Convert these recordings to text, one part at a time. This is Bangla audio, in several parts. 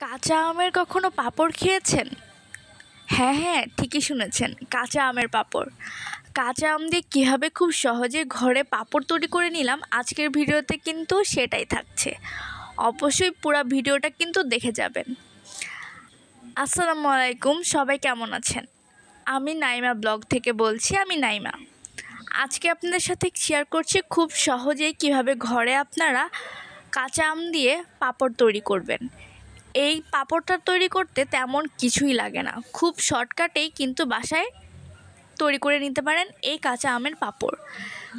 কাঁচা আমের কখনো পাঁপড় খেয়েছেন? হ্যাঁ, ঠিকই শুনেছেন, কাঁচা আমের পাঁপড়। কাঁচা আম দিয়ে কীভাবে খুব সহজে ঘরে পাঁপড় তৈরি করে নিলাম, আজকের ভিডিওতে কিন্তু সেটাই থাকছে। অবশ্যই পুরো ভিডিওটা কিন্তু দেখে যাবেন। আসসালামু আলাইকুম, সবাই কেমন আছেন? আমি নাইমা ব্লগ থেকে বলছি। আমি নাইমা। আজকে আপনাদের সাথে শেয়ার করছি খুব সহজেই কিভাবে ঘরে আপনারা কাঁচা আম দিয়ে পাঁপড় তৈরি করবেন। এই পাঁপড়টা তৈরি করতে তেমন কিছুই লাগে না, খুব শর্টকাটেই কিন্তু বাসায় তৈরি করে নিতে পারেন এই কাঁচা আমের পাঁপড়।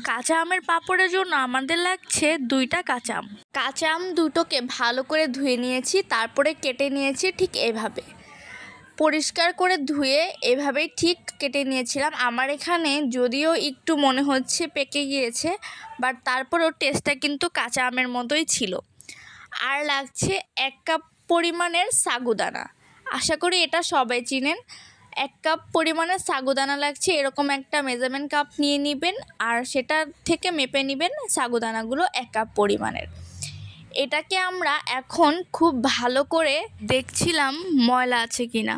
কাঁচা আমের পাঁপড়ের জন্য আমাদের লাগছে 2টা কাঁচা আম। কাঁচা আম দুটোকে ভালো করে ধুয়ে নিয়েছি, তারপরে কেটে নিয়েছি ঠিক এভাবে। পরিষ্কার করে ধুয়ে এভাবেই ঠিক কেটে নিয়েছিলাম। আমার এখানে যদিও একটু মনে হচ্ছে পেকে গিয়েছে, বাট তারপরেও টেস্টটা কিন্তু কাঁচা আমের মতোই ছিল। আর লাগছে 1 কাপ পরিমাণের সাগুদানা। আশা করি এটা সবাই চিনেন। 1 কাপ পরিমাণের সাগুদানা লাগছে। এরকম একটা মেজারমেন্ট কাপ নিয়ে নেবেন, আর সেটা থেকে মেপে নেবেন সাগুদানাগুলো 1 কাপ পরিমাণের। এটাকে আমরা এখন খুব ভালো করে দেখছিলাম ময়লা আছে কিনা।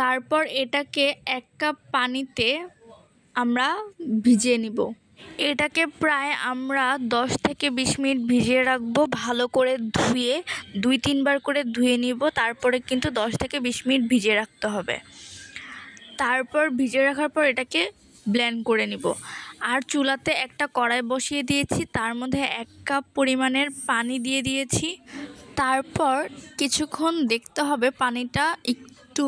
তারপর এটাকে 1 কাপ পানিতে আমরা ভিজিয়ে নিব। এটাকে প্রায় আমরা 10 থেকে 20 মিনিট ভিজিয়ে রাখবো, ভালো করে ধুয়ে 2-3 বার করে ধুয়ে নিব। তারপরে কিন্তু 10 থেকে 20 মিনিট ভিজিয়ে রাখতে হবে। তারপর ভিজিয়ে রাখার পর এটাকে ব্লেন্ড করে নিব। আর চুলাতে একটা কড়াই বসিয়ে দিয়েছি, তার মধ্যে 1 কাপ পরিমাণের পানি দিয়ে দিয়েছি। তারপর কিছুক্ষণ দেখতে হবে পানিটা একটু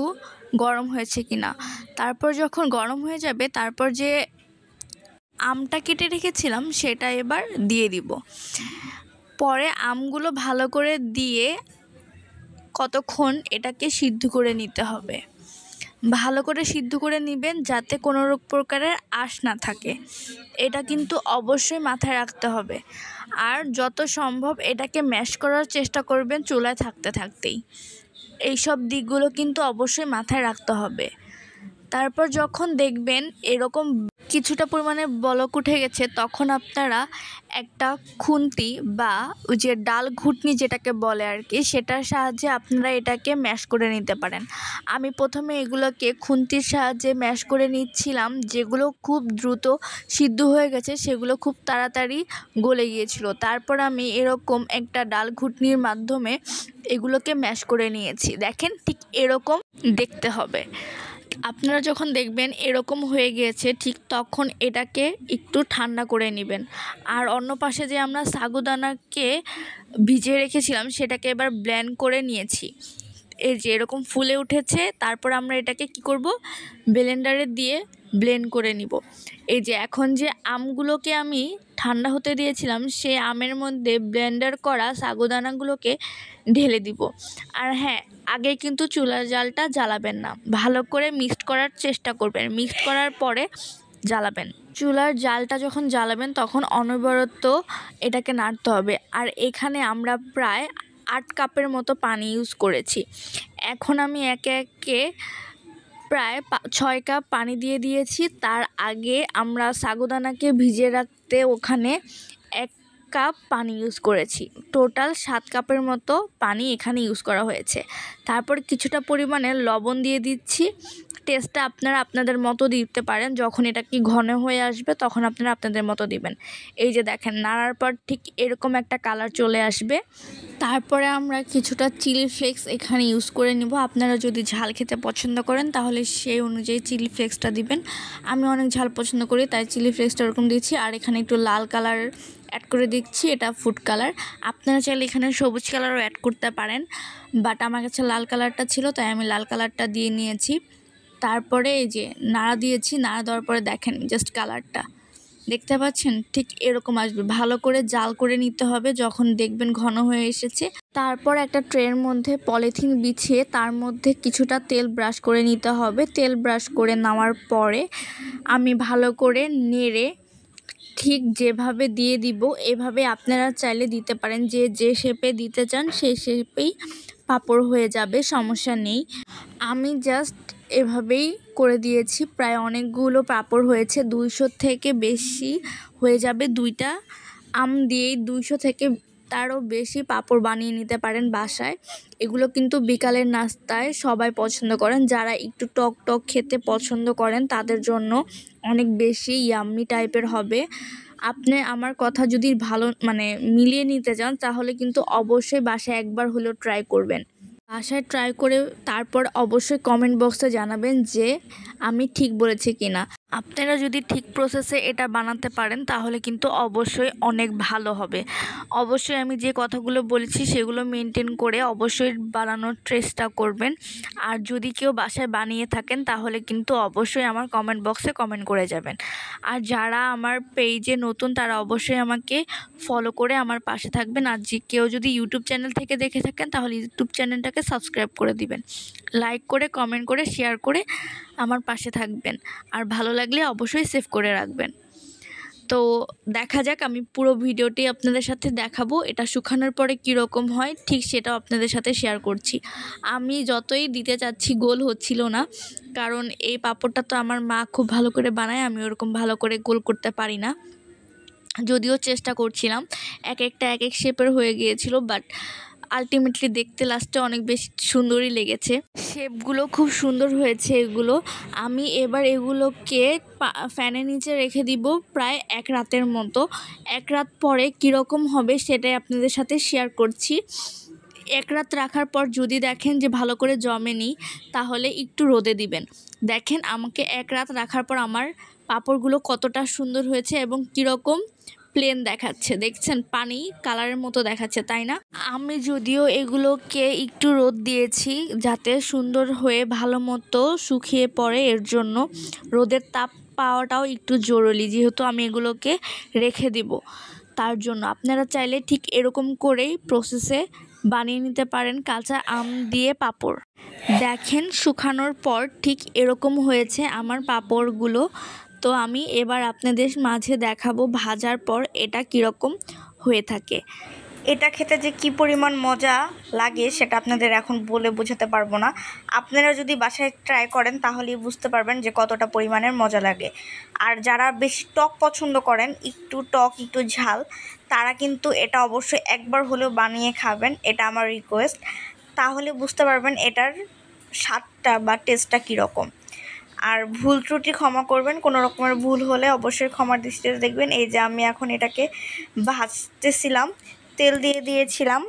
গরম হয়েছে কিনা। তারপর যখন গরম হয়ে যাবে, তারপর যে আমটা কেটে রেখেছিলাম সেটা এবার দিয়ে দিব। পরে আমগুলো ভালো করে দিয়ে কতক্ষণ এটাকে সিদ্ধ করে নিতে হবে। ভালো করে সিদ্ধ করে নেবেন যাতে কোনো প্রকারের আঁশ না থাকে। এটা কিন্তু অবশ্যই মাথায় রাখতে হবে। আর যত সম্ভব এটাকে ম্যাশ করার চেষ্টা করবেন চুলায় থাকতে থাকতেই। এইসব দিকগুলো কিন্তু অবশ্যই মাথায় রাখতে হবে। তারপর যখন দেখবেন এরকম কিছুটা পরিমাণে বলক উঠে গেছে, তখন আপনারা একটা খুন্তি বা ওই যে ডাল ঘুটনি যেটাকে বলে আর কি, সেটার সাহায্যে আপনারা এটাকে ম্যাশ করে নিতে পারেন। আমি প্রথমে এগুলোকে খুন্তির সাহায্যে ম্যাশ করে নিচ্ছিলাম। যেগুলো খুব দ্রুত সিদ্ধ হয়ে গেছে সেগুলো খুব তাড়াতাড়ি গলে গিয়েছিল। তারপর আমি এরকম একটা ডাল ঘুটনির মাধ্যমে এগুলোকে ম্যাশ করে নিয়েছি। দেখেন ঠিক এরকম দেখতে হবে। আপনারা যখন দেখবেন এরকম হয়ে গিয়েছে, ঠিক তখন এটাকে একটু ঠান্ডা করে নেবেন। আর অন্য পাশে যে আমরা সাগুদানাকে ভিজিয়ে রেখেছিলাম সেটাকে এবার ব্লেন্ড করে নিয়েছি। এই যে এরকম ফুলে উঠেছে। তারপর আমরা এটাকে কি করব, ব্লেন্ডারে দিয়ে ব্লেন্ড করে নিব। এই যে এখন যে আমগুলোকে আমি ঠান্ডা হতে দিয়েছিলাম, সে আমের মধ্যে ব্লেন্ডার করা সাগুদানাগুলোকে ঢেলে দিব। আর হ্যাঁ, আগে কিন্তু চুলার জালটা জ্বালাবেন না, ভালো করে মিক্সড করার চেষ্টা করবেন। মিক্সড করার পরে জ্বালাবেন। চুলার জালটা যখন জ্বালাবেন তখন অনবরত এটাকে নাড়তে হবে। আর এখানে আমরা প্রায় 8 কাপের মতো পানি ইউজ করেছি। এখন আমি একে একে প্রায় 6 কাপ পানি দিয়ে দিয়েছি। তার আগে আমরা সাগুদানাকে ভিজিয়ে রাখতে ওখানে 1 কাপ পানি ইউজ করেছি। টোটাল 7 কাপের মতো পানি এখানে ইউজ করা হয়েছে। তারপর কিছুটা পরিমাণে লবণ দিয়ে দিচ্ছি। টেস্টটা আপনারা আপনাদের মতো দিতে পারেন। যখন এটা কি ঘন হয়ে আসবে তখন আপনারা আপনাদের মতো দিবেন। এই যে দেখেন নাড়ার পর ঠিক এরকম একটা কালার চলে আসবে। তারপরে আমরা কিছুটা চিলি ফ্লেক্স এখানে ইউজ করে নিব। আপনারা যদি ঝাল খেতে পছন্দ করেন তাহলে সেই অনুযায়ী চিলি ফ্লেক্সটা দিবেন। আমি অনেক ঝাল পছন্দ করি তাই চিলি ফ্লেক্সটা এরকম দিচ্ছি। আর এখানে একটু লাল কালার অ্যাড করে দিচ্ছি, এটা ফুড কালার। আপনারা চাইলে এখানে সবুজ কালারও অ্যাড করতে পারেন, বাট আমার কাছে লাল কালারটা ছিল তাই আমি লাল কালারটা দিয়ে নিয়েছি। তারপরে এই যে নাড়া দিয়েছি, নাড়া দেওয়ার পরে দেখেন জাস্ট কালারটা দেখতে পাচ্ছেন ঠিক এরকম আসবে। ভালো করে জাল করে নিতে হবে যখন দেখবেন ঘন হয়ে এসেছে। তারপর একটা ট্রের মধ্যে পলিথিন বিছিয়ে তার মধ্যে কিছুটা তেল ব্রাশ করে নিতে হবে। তেল ব্রাশ করে নেওয়ার পরে আমি ভালো করে নেড়ে ঠিক যেভাবে দিয়ে দিব এভাবে আপনারা চাইলে দিতে পারেন। যে শেপে দিতে চান সেই শেপেই পাঁপড় হয়ে যাবে, সমস্যা নেই। আমি জাস্ট এভাবেই করে দিয়েছি। প্রায় অনেকগুলো পাঁপড় হয়েছে, 200 থেকে বেশি হয়ে যাবে। 2টা আম দিয়েই 200 থেকে তারও বেশি পাঁপড় বানিয়ে নিতে পারেন বাসায়। এগুলো কিন্তু বিকালের নাস্তায় সবাই পছন্দ করেন। যারা একটু টক টক খেতে পছন্দ করেন তাদের জন্য অনেক বেশি ইয়াম্মি টাইপের হবে। আপনি আমার কথা যদি ভালো মিলিয়ে নিতে চান তাহলে কিন্তু অবশ্যই বাসায় একবার হলেও ট্রাই করবেন। বাসায় ট্রাই করে তারপর অবশ্যই কমেন্ট বক্সে জানাবেন যে আমি ঠিক বলেছি কিনা। আপনারা যদি ঠিক প্রসেসে এটা বানাতে পারেন তাহলে কিন্তু অবশ্যই অনেক ভালো হবে। অবশ্যই আমি যে কথাগুলো বলেছি সেগুলো মেনটেন করে অবশ্যই বানানোর চেষ্টা করবেন। আর যদি কেউ বাসায় বানিয়ে থাকেন তাহলে কিন্তু অবশ্যই আমার কমেন্ট বক্সে কমেন্ট করে যাবেন। আর যারা আমার পেজে নতুন তারা অবশ্যই আমাকে ফলো করে আমার পাশে থাকবেন। আর যে কেউ যদি ইউটিউব চ্যানেল থেকে দেখে থাকেন তাহলে ইউটিউব চ্যানেলটাকে সাবস্ক্রাইব করে দিবেন, লাইক করে কমেন্ট করে শেয়ার করে আমার পাশে থাকবেন। আর ভালো লাগলে অবশ্যই সেভ করে রাখবেন। তো দেখা যাক, আমি পুরো ভিডিওটি আপনাদের সাথে দেখাবো। এটা শুকানোর পরে কীরকম হয় ঠিক সেটাও আপনাদের সাথে শেয়ার করছি। আমি যতই দিতে চাচ্ছি গোল হচ্ছিল না, কারণ এই পাঁপড়টা তো আমার মা খুব ভালো করে বানায়, আমি ওরকম ভালো করে গোল করতে পারি না। যদিও চেষ্টা করছিলাম, এক একটা এক এক শেপের হয়ে গিয়েছিল, বাট আলটিমেটলি দেখতে লাস্টে অনেক বেশি সুন্দরই লেগেছে। শেপগুলো খুব সুন্দর হয়েছে এগুলো। আমি এবার এগুলোকে ফ্যানের নিচে রেখে দিব প্রায় এক রাতের মতো। এক রাত পরে কীরকম হবে সেটাই আপনাদের সাথে শেয়ার করছি। এক রাত রাখার পর যদি দেখেন যে ভালো করে জমেনি তাহলে একটু রোদে দিবেন। দেখেন আমাকে এক রাত রাখার পর আমার পাঁপড়গুলো কতটা সুন্দর হয়েছে এবং কীরকম প্লেন দেখাচ্ছে, দেখছেন পানি কালারের মতো দেখাচ্ছে, তাই না? আমি যদিও এগুলোকে একটু রোদ দিয়েছি যাতে সুন্দর হয়ে ভালো মতো শুকিয়ে পড়ে, এর জন্য রোদের তাপ পাওয়াটাও একটু জরুরি, যেহেতু আমি এগুলোকে রেখে দিব তার জন্য। আপনারা চাইলে ঠিক এরকম করেই প্রসেসে বানিয়ে নিতে পারেন কাঁচা আম দিয়ে পাঁপড়। দেখেন শুকানোর পর ঠিক এরকম হয়েছে আমার পাঁপড়গুলো। তো আমি এবার আপনাদের মাঝে দেখাবো ভাজার পর এটা কীরকম হয়ে থাকে। এটা খেতে যে কি পরিমাণ মজা লাগে সেটা আপনাদের এখন বলে বোঝাতে পারবো না। আপনারা যদি বাসায় ট্রাই করেন তাহলেই বুঝতে পারবেন যে কতটা পরিমাণের মজা লাগে। আর যারা বেশি টক পছন্দ করেন, একটু টক একটু ঝাল, তারা কিন্তু এটা অবশ্যই একবার হলেও বানিয়ে খাবেন, এটা আমার রিকোয়েস্ট। তাহলে বুঝতে পারবেন এটার স্বাদটা বা টেস্টটা কীরকম। আর ভুল ত্রুটি ক্ষমা করবেন, কোনো রকমের ভুল হলে অবশ্যই ক্ষমার দৃষ্টিতে দেখবেন। এই যে আমি এখন এটাকে ভাজতেছিলাম, তেল দিয়ে দিয়েছিলাম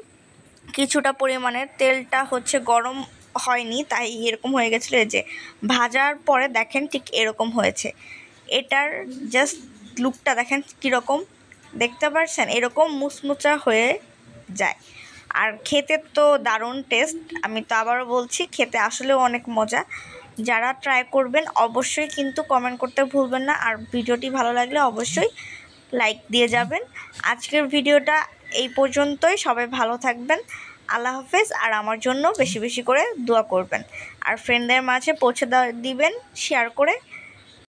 কিছুটা পরিমাণের, তেলটা হচ্ছে গরম হয়নি তাই এরকম হয়ে গেছিলো। এই যে ভাজার পরে দেখেন ঠিক এরকম হয়েছে। এটার জাস্ট লুকটা দেখেন কীরকম, দেখতে পাচ্ছেন এরকম মুচমুচা হয়ে যায়। আর খেতে তো দারুণ টেস্ট, আমি তো আবারও বলছি খেতে আসলেও অনেক মজা। যারা ট্রাই করবেন অবশ্যই কিন্তু কমেন্ট করতে ভুলবেন না। আর ভিডিওটি ভালো লাগলে অবশ্যই লাইক দিয়ে যাবেন। আজকের ভিডিওটা এই পর্যন্তই, সবাই ভালো থাকবেন, আল্লাহ হাফেজ। আর আমার জন্য বেশি বেশি করে দোয়া করবেন আর ফ্রেন্ডদের মাঝে পৌঁছে দিবেন শেয়ার করে।